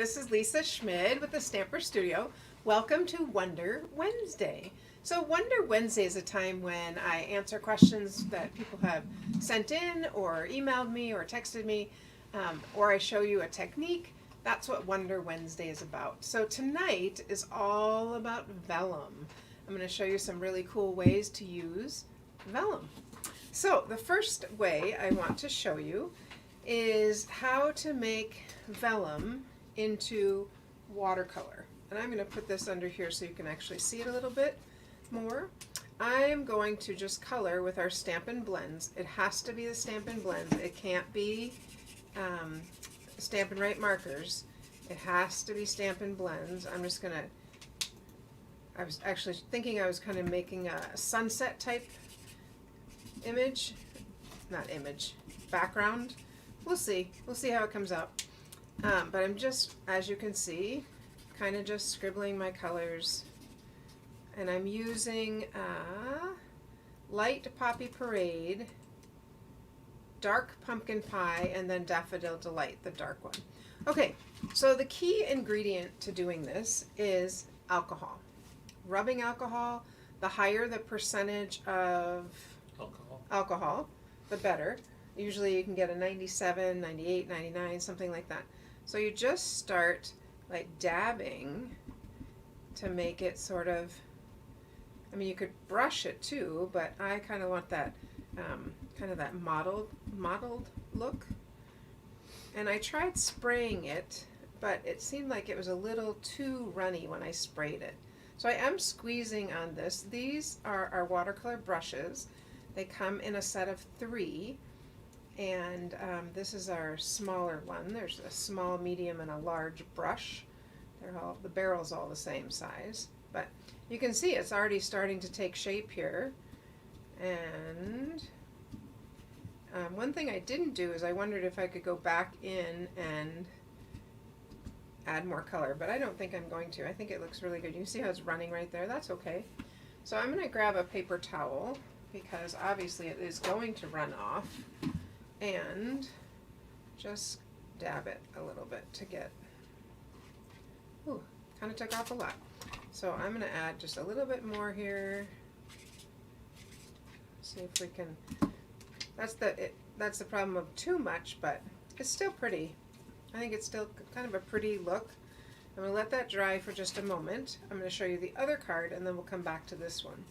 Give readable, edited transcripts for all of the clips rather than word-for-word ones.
this is Lisa Schmid with the Stamper Studio. Welcome to Wonder Wednesday. So Wonder Wednesday is a time when I answer questions that people have sent in or emailed me or texted me, or I show you a technique. That's what Wonder Wednesday is about. So tonight is all about vellum. I'm going to show you some really cool ways to use vellum. So the first way I want to show you is how to make vellum into watercolor. And I'm going to put this under here so you can actually see it a little bit more. I'm going to just color with our Stampin' Blends. It has to be the Stampin' Blends. It can't be Stampin' Right markers. It has to be Stampin' Blends. I'm just going to, I was actually thinking I was kind of making a sunset type image, not image, background. We'll see how it comes out. But I'm just, as you can see, kind of just scribbling my colors. And I'm using light Poppy Parade, dark Pumpkin Pie, and then Daffodil Delight, the dark one. Okay, so the key ingredient to doing this is alcohol. Rubbing alcohol, the higher the percentage of alcohol, the better. Usually you can get a 97, 98, 99, something like that. So you just start like dabbing to make it sort of, I mean, you could brush it too, but I kind of want that kind of that mottled look. And I tried spraying it, but it seemed like it was a little too runny when I sprayed it. So I am squeezing on this. These are our watercolor brushes. They come in a set of 3. And this is our smaller one. There's a small, medium, and a large brush. The barrel's all the same size. But you can see it's already starting to take shape here. And one thing I didn't do is I wondered if I could go back in and add more color. But I don't think I'm going to. I think it looks really good. You can see how it's running right there. That's okay. So I'm going to grab a paper towel because obviously it is going to run off. And just dab it a little bit to get, ooh, kind of took off a lot. So I'm going to add just a little bit more here. See if we can, that's the problem of too much, but it's still pretty. I think it's still kind of a pretty look. I'm going to let that dry for just a moment. I'm going to show you the other card and then we'll come back to this one.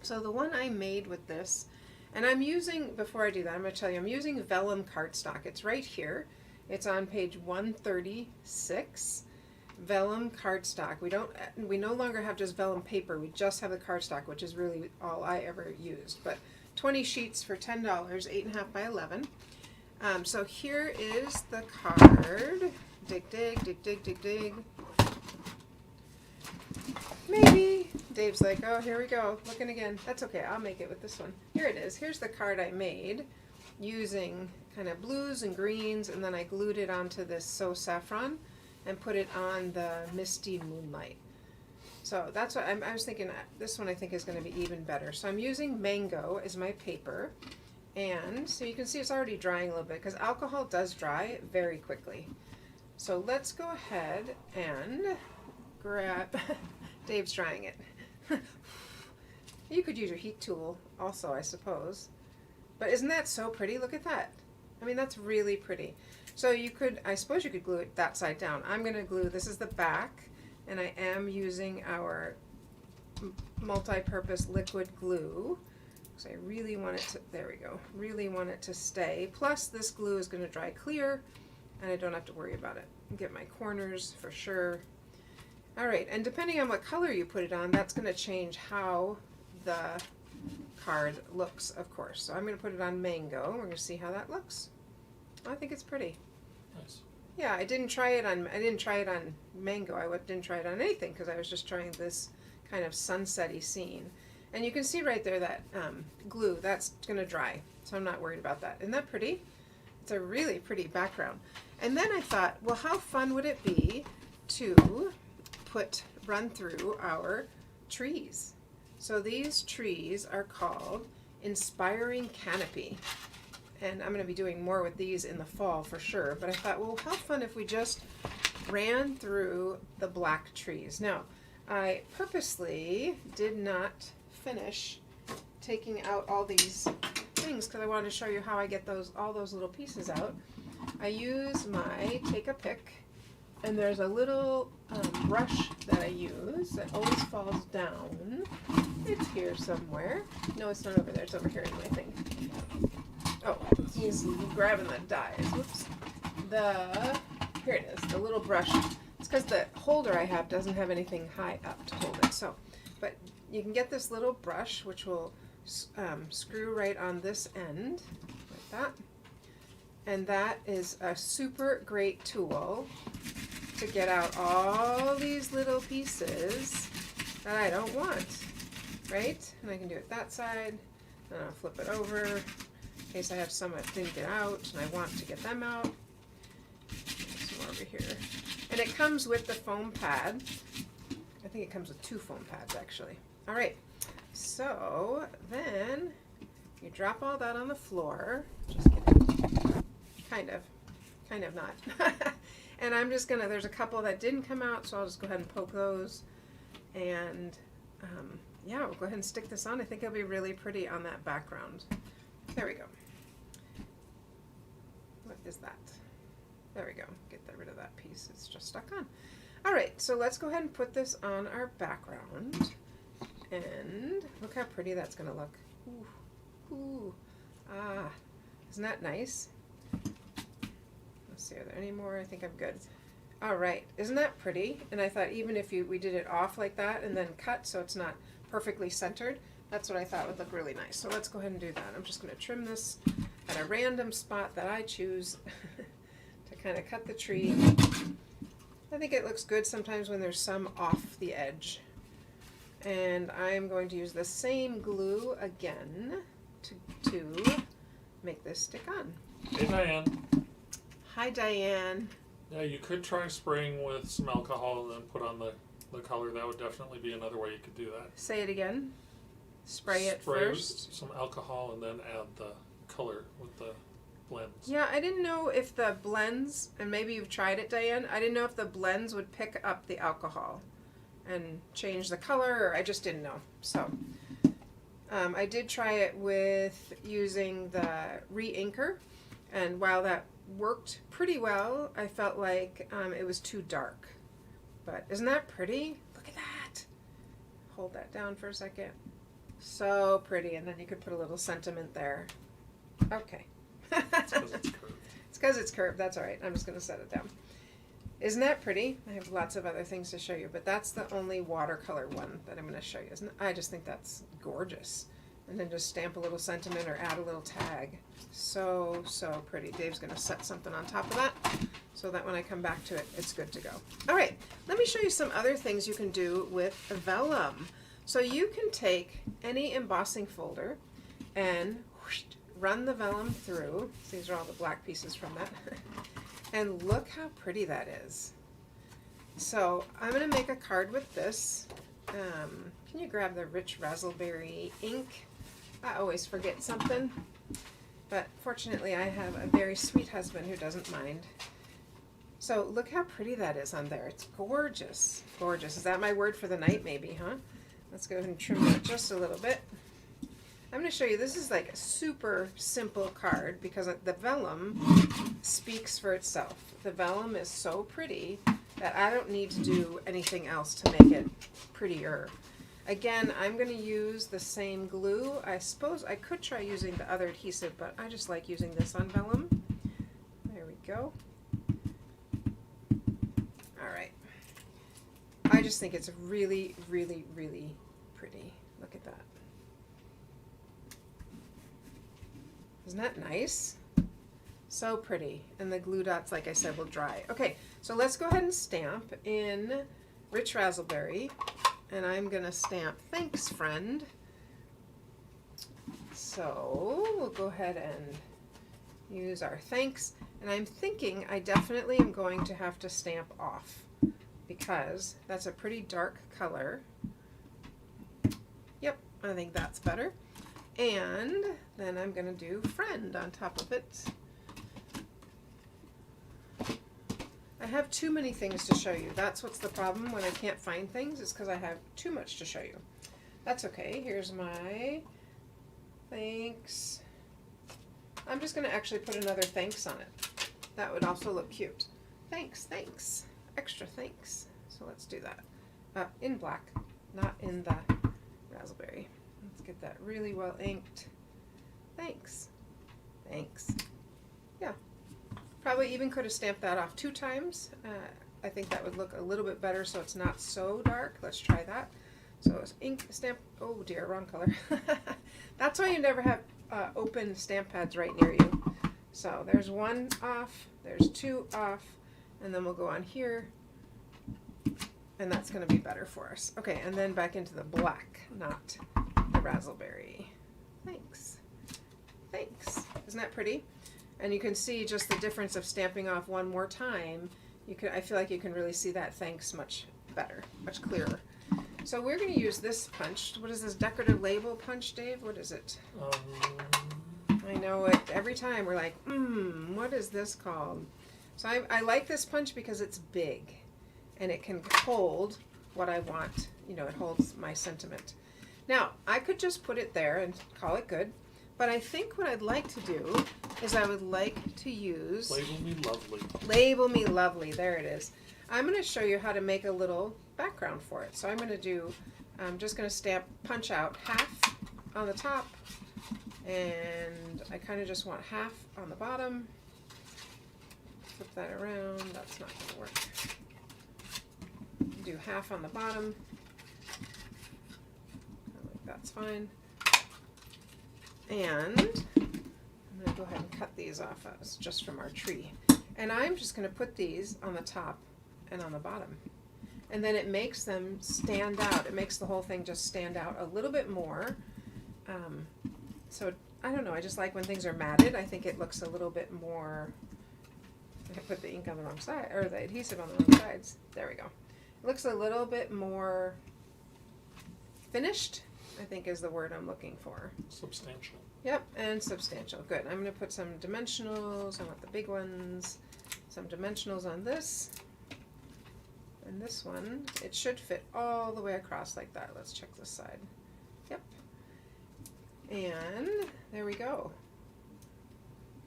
So the one I made with this, and I'm using, before I do that, I'm going to tell you, I'm using Vellum cardstock. It's right here. It's on page 136. Vellum cardstock. We no longer have just vellum paper. We just have the cardstock, which is really all I ever used. But 20 sheets for $10, 8.5 by 11. So here is the card. Dig, dig, dig, dig, dig, dig. Maybe. Dave's like, oh, here we go, looking again. That's okay, I'll make it with this one. Here it is. Here's the card I made using kind of blues and greens, and then I glued it onto this So Saffron and put it on the Misty Moonlight. So that's what I was thinking. This one I think is going to be even better. So I'm using Mango as my paper, and so you can see it's already drying a little bit because alcohol does dry very quickly. So let's go ahead and grab, Dave's drying it. You could use your heat tool also, I suppose. But isn't that so pretty? Look at that. I mean, that's really pretty. So you could, I suppose you could glue it that side down. I'm going to glue, this is the back, and I am using our multi-purpose liquid glue. So I really want it to, there we go, really want it to stay. Plus this glue is going to dry clear, and I don't have to worry about it. Get my corners for sure. Alright, and depending on what color you put it on, that's going to change how the card looks, of course. So I'm going to put it on Mango. We're going to see how that looks. I think it's pretty. Nice. Yeah, I didn't try it on Mango. I didn't try it on anything because I was just trying this kind of sunsetty scene. And you can see right there that glue, that's going to dry. So I'm not worried about that. Isn't that pretty? It's a really pretty background. And then I thought, well, how fun would it be to run through our trees. So these trees are called Inspiring Canopy. And I'm going to be doing more with these in the fall for sure. But I thought, well, how fun if we just ran through the black trees. Now, I purposely did not finish taking out all these things because I wanted to show you how I get all those little pieces out. I use my take a pick, and there's a little brush that I use that always falls down. It's here somewhere. No, it's not over there. It's over here in my thing. Oh, he's grabbing the dies. Whoops. Here it is, the little brush. It's because the holder I have doesn't have anything high up to hold it. So, but you can get this little brush, which will screw right on this end, like that. And that is a super great tool to get out all these little pieces that I don't want, right? And I can do it that side, and I'll flip it over in case I have some that didn't get out and I want to get them out. Some more over here. And it comes with the foam pad. I think it comes with 2 foam pads actually. All right, so then you drop all that on the floor. Just kidding. Kind of not. And I'm just gonna, there's a couple that didn't come out, so I'll just go ahead and poke those. And yeah, we'll go ahead and stick this on. I think it'll be really pretty on that background. There we go. What is that? There we go. Get rid of that piece. It's just stuck on. All right, so let's go ahead and put this on our background. And look how pretty that's gonna look. Ooh, ooh, ah, isn't that nice? Let's see, are there any more? I think I'm good. All right, isn't that pretty? And I thought even if we did it off like that and then cut so it's not perfectly centered, that's what I thought would look really nice. So let's go ahead and do that. I'm just gonna trim this at a random spot that I choose to kind of cut the tree. I think it looks good sometimes when there's some off the edge. And I'm going to use the same glue again to make this stick on. Hey Diane. Hi Diane. Yeah, you could try spraying with some alcohol and then put on the color. That would definitely be another way you could do that. Say it again. Spray it Spray first. with some alcohol and then add the color with the blends. Yeah, I didn't know if the blends, and maybe you've tried it, Diane, I didn't know if the blends would pick up the alcohol and change the color, or I just didn't know. So I did try it with using the re-inker, and while that worked pretty well, I felt like it was too dark. But isn't that pretty? Look at that. Hold that down for a second. So pretty, and then you could put a little sentiment there. Okay. It's because it's curved. It's because it's curved. That's all right. I'm just going to set it down. Isn't that pretty? I have lots of other things to show you, but that's the only watercolor one that I'm going to show you. Isn't it? I just think that's gorgeous. And then just stamp a little sentiment or add a little tag. So, so pretty. Dave's going to set something on top of that so that when I come back to it, it's good to go. All right, let me show you some other things you can do with vellum. So you can take any embossing folder and whoosh, run the vellum through. These are all the black pieces from that. And look how pretty that is. So I'm going to make a card with this. Can you grab the rich raspberry ink? I always forget something. But fortunately I have a very sweet husband who doesn't mind. So look how pretty that is on there. It's gorgeous. Gorgeous. Is that my word for the night maybe, huh? Let's go ahead and trim that just a little bit. I'm going to show you, this is like a super simple card because the vellum speaks for itself. The vellum is so pretty that I don't need to do anything else to make it prettier. Again, I'm going to use the same glue. I suppose I could try using the other adhesive, but I just like using this on vellum. There we go. All right. I just think it's really, really, really pretty. Look at that. Isn't that nice? So pretty. And the glue dots, like I said, will dry. Okay, so let's go ahead and stamp in Rich Raspberry. And I'm going to stamp Thanks, Friend. So we'll go ahead and use our thanks. And I'm thinking I definitely am going to have to stamp off because that's a pretty dark color. Yep, I think that's better. And then I'm going to do Friend on top of it. I have too many things to show you. That's what's the problem when I can't find things, is because I have too much to show you. That's okay. Here's my thanks. I'm just going to actually put another thanks on it. That would also look cute. Thanks, thanks. Extra thanks. So let's do that. In black, not in the raspberry. Let's get that really well inked. Thanks. Thanks. Yeah. Probably even could have stamped that off 2 times. I think that would look a little bit better so it's not so dark. Let's try that. So it's ink, stamp, oh dear, wrong color. That's why you never have open stamp pads right near you. So there's 1 off, there's 2 off, and then we'll go on here, and that's going to be better for us. Okay, and then back into the black, not the raspberry. Thanks. Thanks. Isn't that pretty? And you can see just the difference of stamping off 1 more time. I feel like you can really see that thanks much better, much clearer. So we're going to use this punch. What is this, decorative label punch, Dave? What is it? I know it. Every time we're like, what is this called? So I like this punch because it's big and it can hold what I want. You know, it holds my sentiment. Now, I could just put it there and call it good, but I think what I'd like to do is I would like to use... Label me lovely. Label me lovely. There it is. I'm going to show you how to make a little background for it. So I'm going to do, I'm just going to stamp punch out half on the top, and I kind of just want half on the bottom. Flip that around. That's not going to work. Do half on the bottom. I think that's fine. And I'm going to go ahead and cut these off as just from our tree. And I'm just going to put these on the top and on the bottom. And then it makes them stand out. It makes the whole thing just stand out a little bit more. So I don't know, I just like when things are matted. I think it looks a little bit more, I put the ink on the wrong side, or the adhesive on the wrong sides. There we go. It looks a little bit more finished, I think is the word I'm looking for. Substantial. Yep, and substantial. Good. I'm going to put some dimensionals. I want the big ones. Some dimensionals on this. And this one, it should fit all the way across like that. Let's check this side. Yep. And there we go.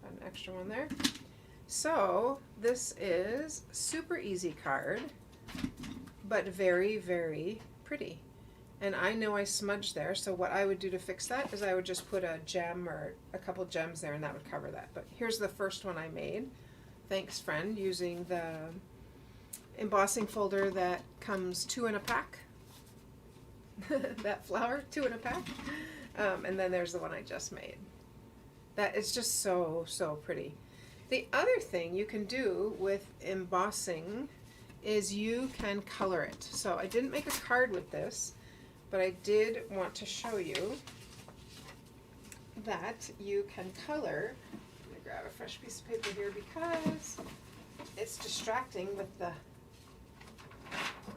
Got an extra one there. So this is super easy card, but very, very pretty. And I know I smudged there, so what I would do to fix that is I would just put a gem or a couple gems there and that would cover that. But here's the first one I made. Thanks, friend, using the embossing folder that comes 2 in a pack. That flower, 2 in a pack. And then there's the one I just made. That is just so, so pretty. The other thing you can do with embossing is you can color it. So I didn't make a card with this, but I did want to show you that you can color. I'm going to grab a fresh piece of paper here because it's distracting with the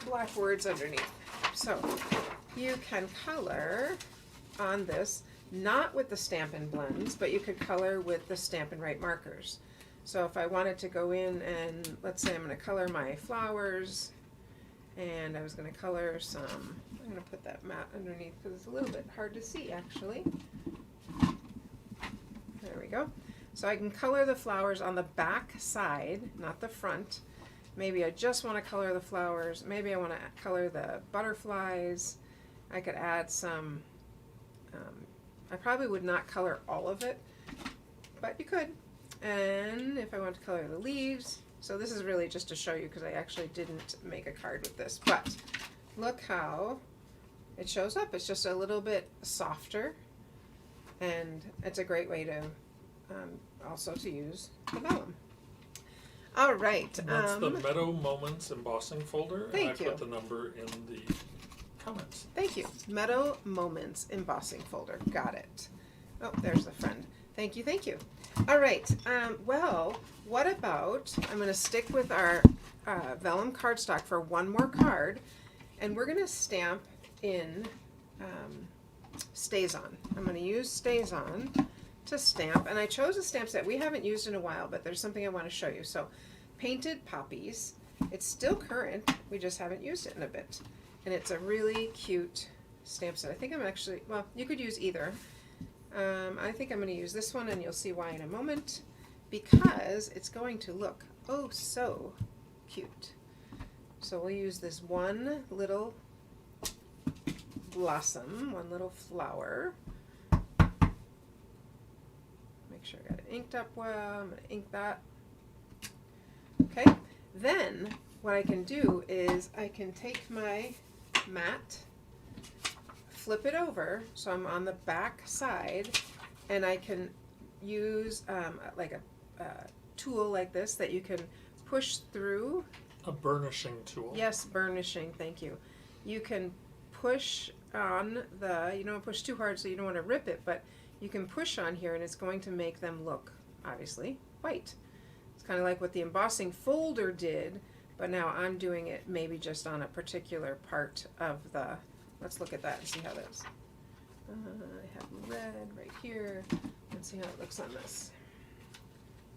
black words underneath. So you can color on this, not with the Stampin' Blends, but you could color with the Stampin' Write markers. So if I wanted to go in and, let's say I'm going to color my flowers, and I was going to color some, I'm going to put that mat underneath because it's a little bit hard to see actually. There we go. So I can color the flowers on the back side, not the front. Maybe I just want to color the flowers. Maybe I want to color the butterflies. I could add some, I probably would not color all of it, but you could. And if I want to color the leaves, so this is really just to show you because I actually didn't make a card with this, but look how it shows up. It's just a little bit softer, and it's a great way to also to use the vellum. All right. And that's the Meadow Moments embossing folder. Thank you. I put the number in the comments. Thank you. Meadow Moments embossing folder. Got it. Oh, there's the friend. Thank you, thank you. All right. Well, what about, I'm going to stick with our vellum cardstock for one more card, and we're going to stamp in Stays On. I'm going to use Stays On to stamp, and I chose a stamp set we haven't used in a while, but there's something I want to show you. So Painted Poppies. It's still current, we just haven't used it in a bit. And it's a really cute stamp set. I think I'm actually, well, you could use either. I think I'm going to use this one, and you'll see why in a moment, because it's going to look oh so cute. So we'll use this one little blossom, one little flower. Make sure I got it inked up well. I'm going to ink that. Okay, then what I can do is I can take my mat, flip it over so I'm on the back side, and I can use like a tool like this that you can push through. A burnishing tool. Yes, burnishing, thank you. You can push on you don't push too hard so you don't want to rip it, but you can push on here and it's going to make them look, obviously, white. It's kind of like what the embossing folder did, but now I'm doing it maybe just on a particular part of the, let's look at that and see how that's. I have red right here. Let's see how it looks on this.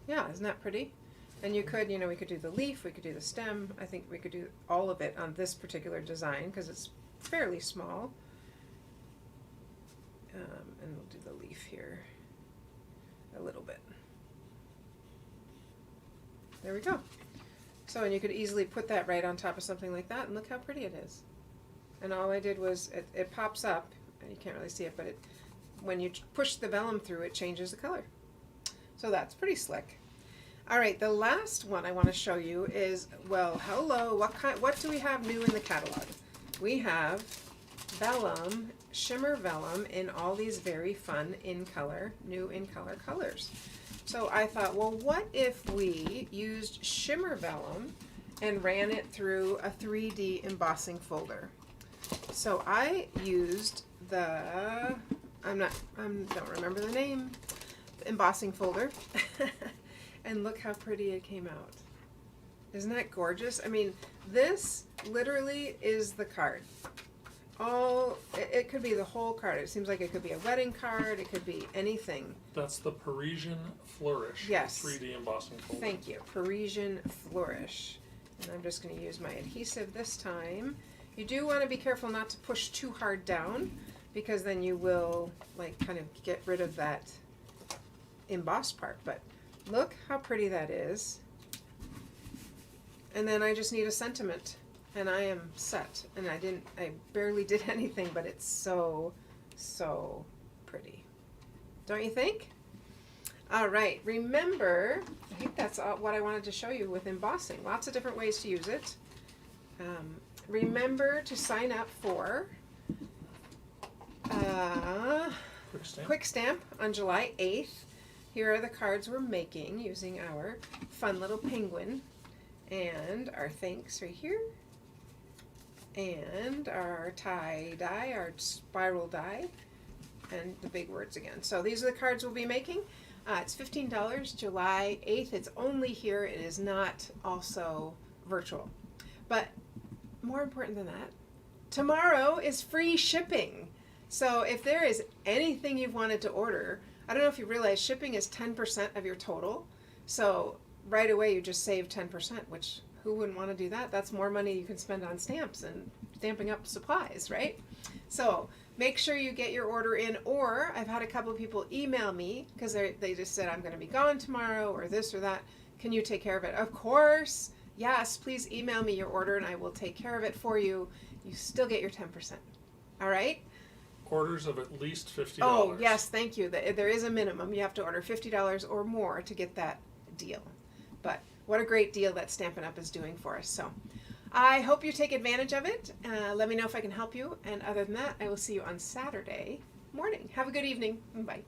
Yeah, isn't that pretty? And you could, we could do the leaf, we could do the stem. I think we could do all of it on this particular design because it's fairly small. And we'll do the leaf here a little bit. There we go. So, and you could easily put that right on top of something like that, and look how pretty it is. And all I did was, it pops up, and you can't really see it, but when you push the vellum through, it changes the color. So that's pretty slick. All right, the last one I want to show you is, well, hello, what do we have new in the catalog? We have vellum, shimmer vellum in all these very fun new in color colors. So I thought, well, what if we used shimmer vellum and ran it through a 3D embossing folder? So I used I don't remember the name, embossing folder. And look how pretty it came out. Isn't that gorgeous? I mean, this literally is the card. It could be the whole card. It seems like it could be a wedding card. It could be anything. That's the Parisian Flourish. Yes. 3D embossing folder. Thank you. Parisian Flourish. And I'm just going to use my adhesive this time. You do want to be careful not to push too hard down, because then you will kind of get rid of that embossed part. But look how pretty that is. And then I just need a sentiment, and I am set. And I barely did anything, but it's so, so pretty. Don't you think? All right, remember, I think that's what I wanted to show you with embossing. Lots of different ways to use it. Remember to sign up for Quick Stamp on July 8th. Here are the cards we're making using our fun little penguin, and our thanks right here, and our tie die, our spiral die, and the big words again. So these are the cards we'll be making. It's $15, July 8th. It's only here. It is not also virtual. But more important than that, tomorrow is free shipping. So if there is anything you've wanted to order, I don't know if you realize shipping is 10% of your total. So right away you just save 10%, which who wouldn't want to do that? That's more money you can spend on stamps and stamping up supplies, right? So make sure you get your order in, or I've had a couple of people email me because they just said, I'm going to be gone tomorrow or this or that. Can you take care of it? Of course. Yes, please email me your order and I will take care of it for you. You still get your 10%. All right? Orders of at least $50. Oh, yes, thank you. There is a minimum. You have to order $50 or more to get that deal. But what a great deal that Stampin' Up! Is doing for us. So I hope you take advantage of it. Let me know if I can help you. And other than that, I will see you on Saturday morning. Have a good evening. Bye.